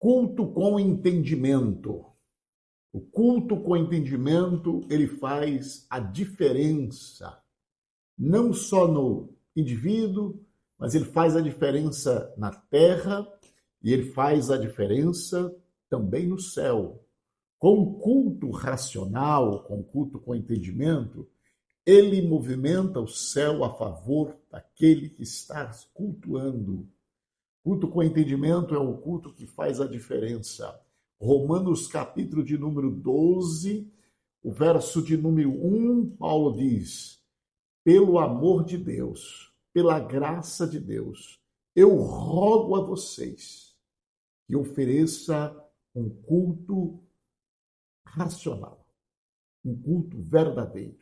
Culto com entendimento. O culto com entendimento, ele faz a diferença, não só no indivíduo, mas ele faz a diferença na terra e ele faz a diferença também no céu. Com o culto racional, com o culto com entendimento, ele movimenta o céu a favor daquele que está cultuando. Culto com entendimento é o culto que faz a diferença. Romanos capítulo de número 12, o verso de número 1, Paulo diz: pelo amor de Deus, pela graça de Deus, eu rogo a vocês que ofereça um culto racional, um culto verdadeiro.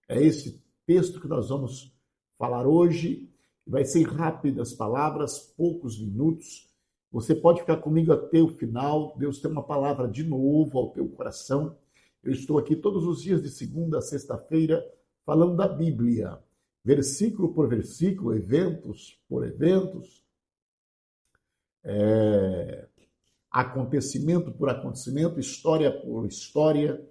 É esse texto que nós vamos falar hoje. Vai ser rápido as palavras, poucos minutos. Você pode ficar comigo até o final. Deus tem uma palavra de novo ao teu coração. Eu estou aqui todos os dias de segunda a sexta-feira falando da Bíblia, versículo por versículo, eventos por eventos, acontecimento por acontecimento, história por história.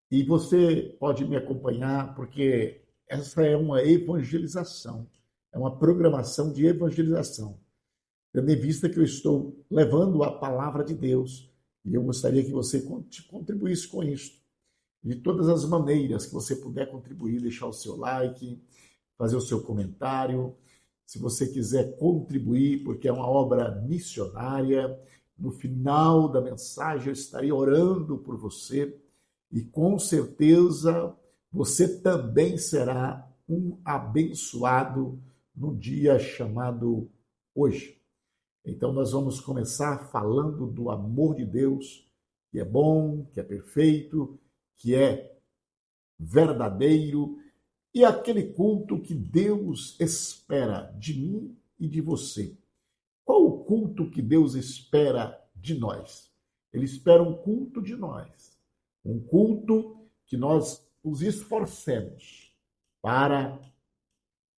E você pode me acompanhar, porque essa é uma evangelização, é uma programação de evangelização, tendo em vista que eu estou levando a palavra de Deus, e eu gostaria que você contribuísse com isso, de todas as maneiras que você puder contribuir, deixar o seu like, fazer o seu comentário, se você quiser contribuir, porque é uma obra missionária. No final da mensagem eu estarei orando por você, e com certeza você também será um abençoado no dia chamado hoje. Então nós vamos começar falando do amor de Deus, que é bom, que é perfeito, que é verdadeiro, e aquele culto que Deus espera de mim e de você. Qual o culto que Deus espera de nós? Ele espera um culto de nós. Um culto que nós nos esforcemos para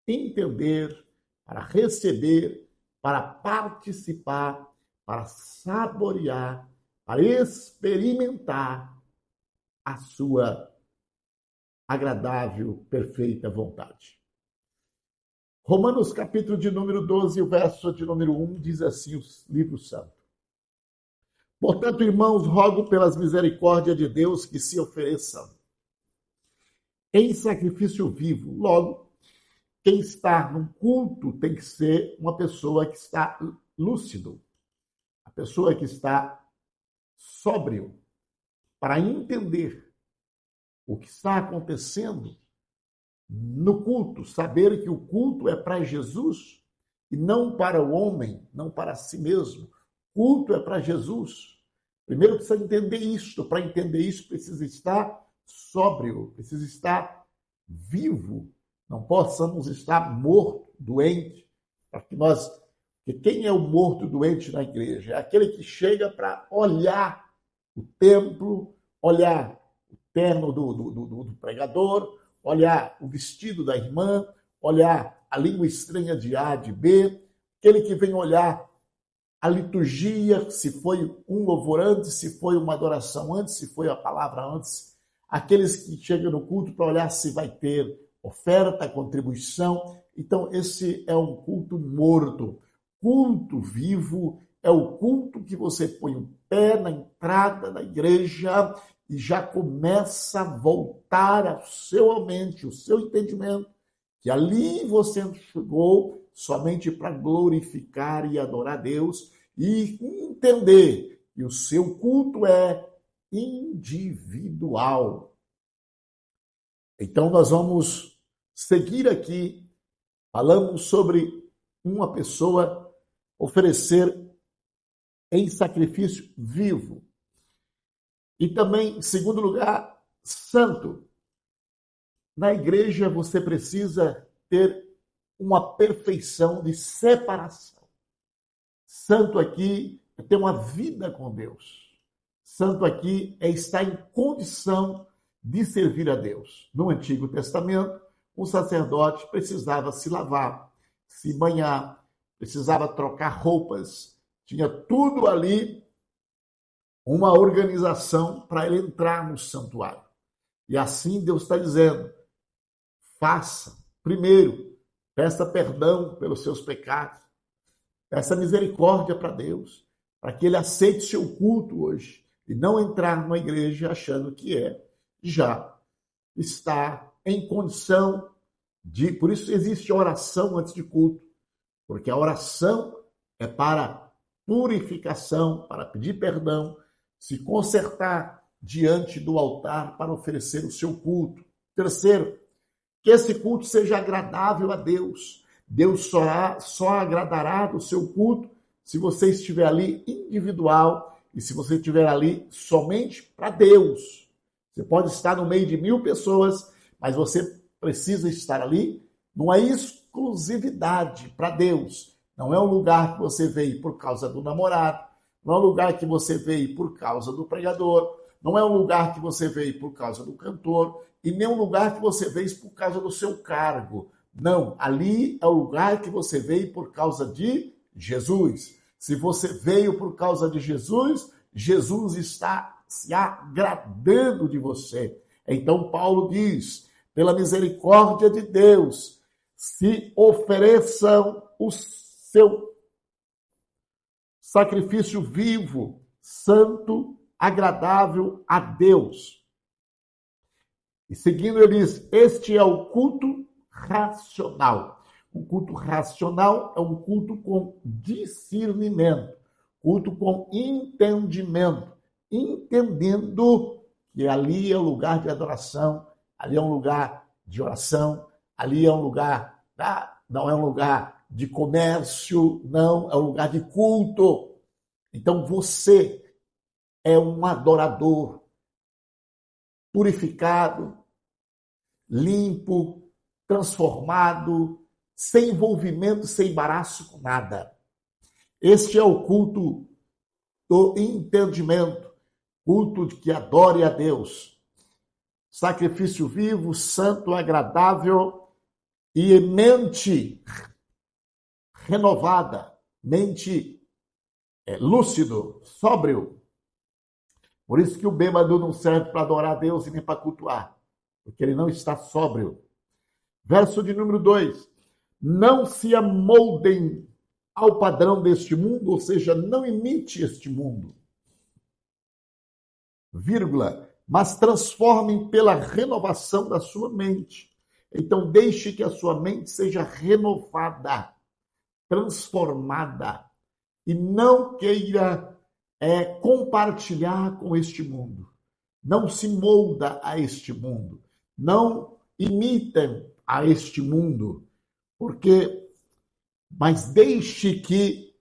entender, para receber, para participar, para saborear, para experimentar a sua agradável, perfeita vontade. Romanos capítulo de número 12, o verso de número 1, diz assim o livro santo: portanto, irmãos, rogo pelas misericórdias de Deus que se ofereçam em sacrifício vivo. Logo, quem está num culto tem que ser uma pessoa que está lúcido, a pessoa que está sóbrio, para entender o que está acontecendo no culto, saber que o culto é para Jesus e não para o homem, não para si mesmo. Culto é para Jesus. Primeiro precisa entender isto. Para entender isso, precisa estar sóbrio, precisa estar vivo. Não possamos estar morto, doente. Porque quem é o morto doente na igreja? É aquele que chega para olhar o templo, olhar o terno do pregador, olhar o vestido da irmã, olhar a língua estranha de A, de B, aquele que vem olhar a liturgia, se foi um louvor antes, se foi uma adoração antes, se foi a palavra antes, aqueles que chegam no culto para olhar se vai ter oferta, contribuição. Então, esse é um culto morto. Culto vivo é o culto que você põe o pé na entrada da igreja e já começa a voltar ao seu mente, o seu entendimento, que ali você chegou somente para glorificar e adorar Deus e entender que o seu culto é individual. Então, nós vamos seguir aqui falando sobre uma pessoa oferecer em sacrifício vivo. E também, em segundo lugar, santo. Na igreja você precisa ter uma perfeição de separação. Santo aqui é ter uma vida com Deus. Santo aqui é estar em condição de servir a Deus. No Antigo Testamento, um sacerdote precisava se lavar, se banhar, precisava trocar roupas, Tinha tudo ali, uma organização para ele entrar no santuário. E assim Deus está dizendo, faça. Primeiro, peça perdão pelos seus pecados. Peça misericórdia para Deus, para que ele aceite seu culto hoje. E não entrar numa igreja achando que já está em condição de... Por isso existe oração antes de culto. Porque a oração é para purificação, para pedir perdão, se consertar diante do altar para oferecer o seu culto. Terceiro, que esse culto seja agradável a Deus. Deus só agradará do seu culto se você estiver ali individual e se você estiver ali somente para Deus. Você pode estar no meio de 1000 pessoas, mas você precisa estar ali numa exclusividade para Deus. Não é um lugar que você veio por causa do namorado, não é um lugar que você veio por causa do pregador, não é um lugar que você veio por causa do cantor, e nem um lugar que você veio por causa do seu cargo. Não, ali é o lugar que você veio por causa de Jesus. Se você veio por causa de Jesus, Jesus está se agradando de você. Então Paulo diz, pela misericórdia de Deus, se ofereçam o seu sacrifício vivo, santo, agradável a Deus. E seguindo ele diz, este é o culto racional. O culto racional é um culto com discernimento, culto com entendimento, entendendo que ali é o lugar de adoração, ali é um lugar de oração, ali é um lugar, não é um lugar de comércio, não, é um lugar de culto. Então você é um adorador purificado, limpo, transformado, sem envolvimento, sem embaraço com nada. Este é o culto do entendimento, culto de que adore a Deus. Sacrifício vivo, santo, agradável e mente renovada, mente lúcido, sóbrio. Por isso que o bêbado não serve para adorar a Deus e nem para cultuar, porque ele não está sóbrio. Verso de número 2. Não se amoldem ao padrão deste mundo, ou seja, não imite este mundo. Vírgula, mas transformem pela renovação da sua mente. Então, deixe que a sua mente seja renovada, transformada, e não queira compartilhar com este mundo. Não se molda a este mundo. Não imitem a este mundo, mas deixe que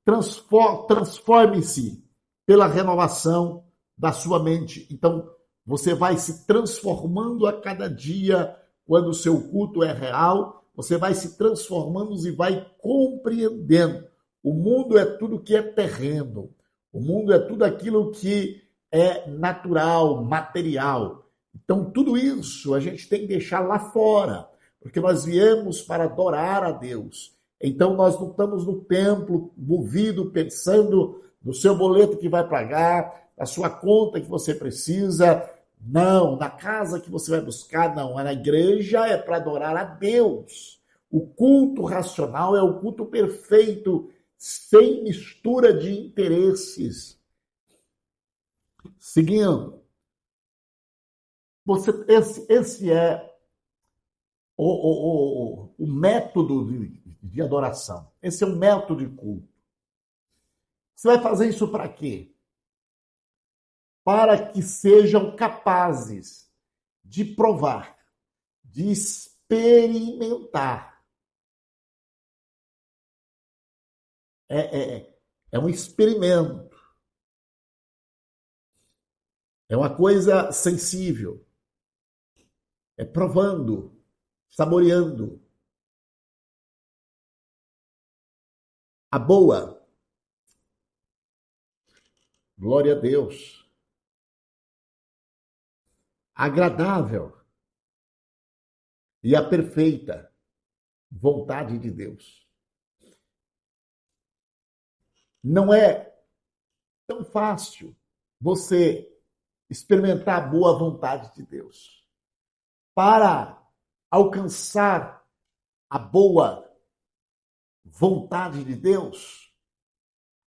transforme-se pela renovação da sua mente. Então, você vai se transformando a cada dia quando o seu culto é real, você vai se transformando e vai compreendendo. O mundo é tudo que é terreno. O mundo é tudo aquilo que é natural, material. Então, tudo isso a gente tem que deixar lá fora, porque nós viemos para adorar a Deus. Então, nós não estamos no templo, movido, pensando no seu boleto que vai pagar, na sua conta que você precisa. Não, na casa que você vai buscar, não. Na igreja é para adorar a Deus. O culto racional é o culto perfeito, sem mistura de interesses. Seguindo, esse é o método de adoração. Esse é o método de culto. Você vai fazer isso para quê? Para que sejam capazes de provar, de experimentar. É um experimento. É uma coisa sensível. É provando, saboreando. A boa. Glória a Deus. Agradável. E a perfeita vontade de Deus. Não é tão fácil você experimentar a boa vontade de Deus. Para alcançar a boa vontade de Deus,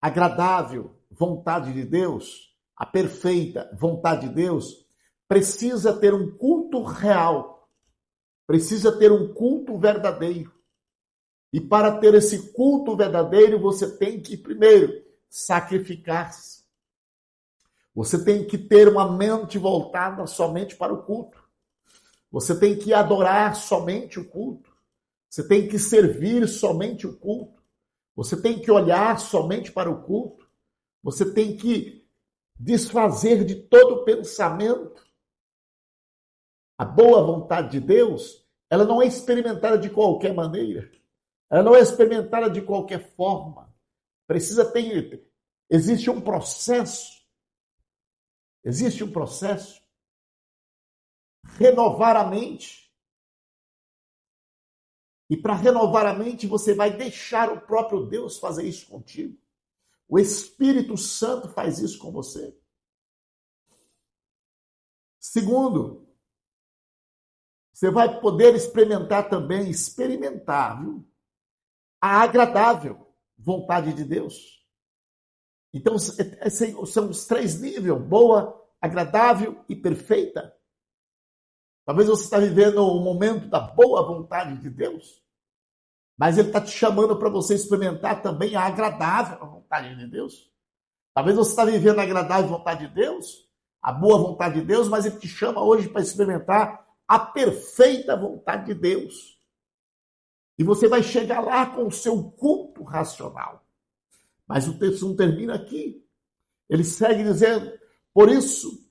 agradável vontade de Deus, a perfeita vontade de Deus, precisa ter um culto real, precisa ter um culto verdadeiro. E para ter esse culto verdadeiro, você tem que, primeiro, sacrificar-se. Você tem que ter uma mente voltada somente para o culto. Você tem que adorar somente o culto. Você tem que servir somente o culto. Você tem que olhar somente para o culto. Você tem que desfazer de todo pensamento. A boa vontade de Deus, ela não é experimentada de qualquer maneira. Ela não é experimentada de qualquer forma. Precisa ter... Existe um processo. Existe um processo. Renovar a mente. E para renovar a mente, você vai deixar o próprio Deus fazer isso contigo. O Espírito Santo faz isso com você. Segundo, você vai poder experimentar, viu? A agradável vontade de Deus. Então, são os 3 níveis: boa, agradável e perfeita. Talvez você está vivendo um momento da boa vontade de Deus, mas Ele está te chamando para você experimentar também a agradável vontade de Deus. Talvez você está vivendo a agradável vontade de Deus, a boa vontade de Deus, mas Ele te chama hoje para experimentar a perfeita vontade de Deus. E você vai chegar lá com o seu culto racional. Mas o texto não termina aqui. Ele segue dizendo: por isso,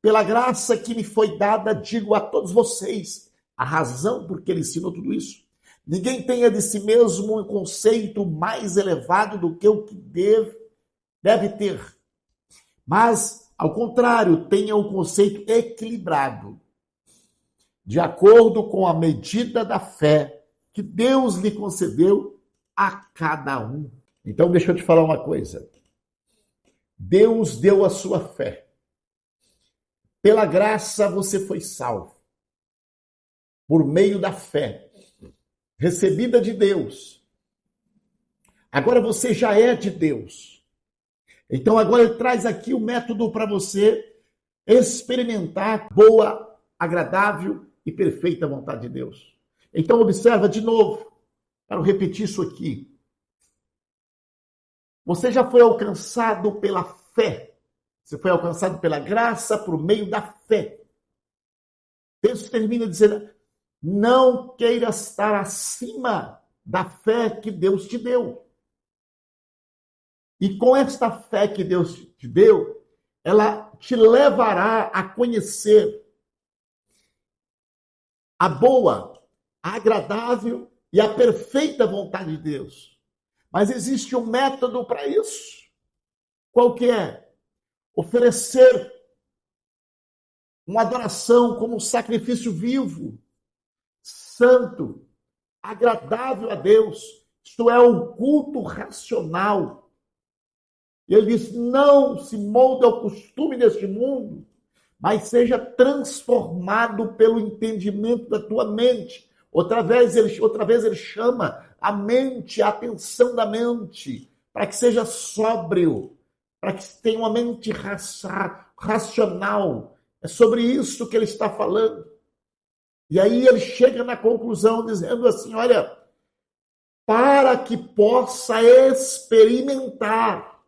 pela graça que me foi dada, digo a todos vocês, a razão por que ele ensinou tudo isso. Ninguém tenha de si mesmo um conceito mais elevado do que o que deve ter. Mas, ao contrário, tenha um conceito equilibrado, de acordo com a medida da fé que Deus lhe concedeu a cada um. Então, deixa eu te falar uma coisa. Deus deu a sua fé. Pela graça você foi salvo. Por meio da fé recebida de Deus. Agora você já é de Deus. Então agora ele traz aqui o método para você experimentar boa, agradável e perfeita vontade de Deus. Então observa de novo. Quero repetir isso aqui. Você já foi alcançado pela fé. Você foi alcançado pela graça por meio da fé. O texto termina dizendo: não queira estar acima da fé que Deus te deu. E com esta fé que Deus te deu, ela te levará a conhecer a boa, a agradável e a perfeita vontade de Deus. Mas existe um método para isso. Qual que é? Oferecer uma adoração como um sacrifício vivo, santo, agradável a Deus. Isto é o culto racional. E ele diz: não se molde ao costume deste mundo, mas seja transformado pelo entendimento da tua mente. Outra vez ele chama a mente, a atenção da mente, para que seja sóbrio, para que tenha uma mente racional. É sobre isso que ele está falando. E aí ele chega na conclusão dizendo assim: olha, para que possa experimentar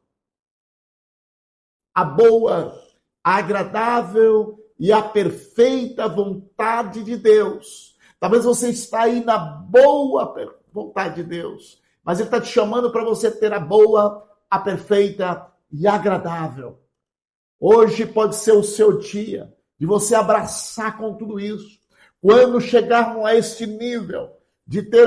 a boa, a agradável e a perfeita vontade de Deus. Talvez você está aí na boa vontade de Deus, mas ele está te chamando para você ter a boa, a perfeita e agradável. Hoje pode ser o seu dia de você abraçar com tudo isso. Quando chegarmos a este nível de ter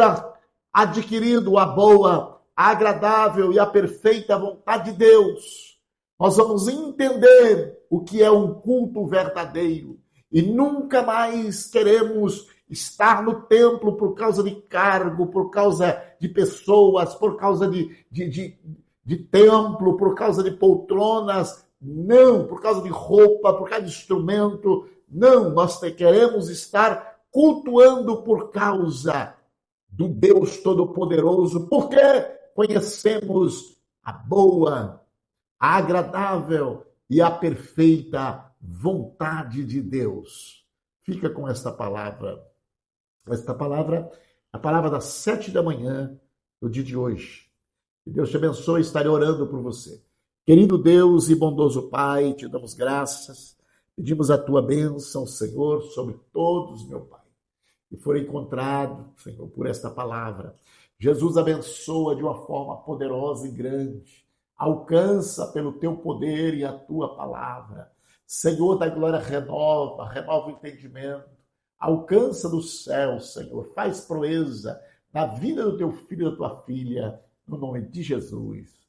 adquirido a boa, a agradável e a perfeita vontade de Deus, nós vamos entender o que é um culto verdadeiro. E nunca mais queremos estar no templo por causa de cargo, por causa de pessoas, por causa de de templo, por causa de poltronas, não, por causa de roupa, por causa de instrumento, não, nós queremos estar cultuando por causa do Deus Todo-Poderoso, porque conhecemos a boa, a agradável e a perfeita vontade de Deus. Fica com esta palavra. Esta palavra, a palavra das 7 da manhã do dia de hoje. Que Deus te abençoe, estarei orando por você. Querido Deus e bondoso Pai, te damos graças, pedimos a tua bênção, Senhor, sobre todos, meu Pai, que foram encontrados, Senhor, por esta palavra. Jesus abençoa de uma forma poderosa e grande, alcança pelo teu poder e a tua palavra. Senhor da glória, renova o entendimento, alcança do céu, Senhor, faz proeza na vida do teu filho e da tua filha, no nome de Jesus.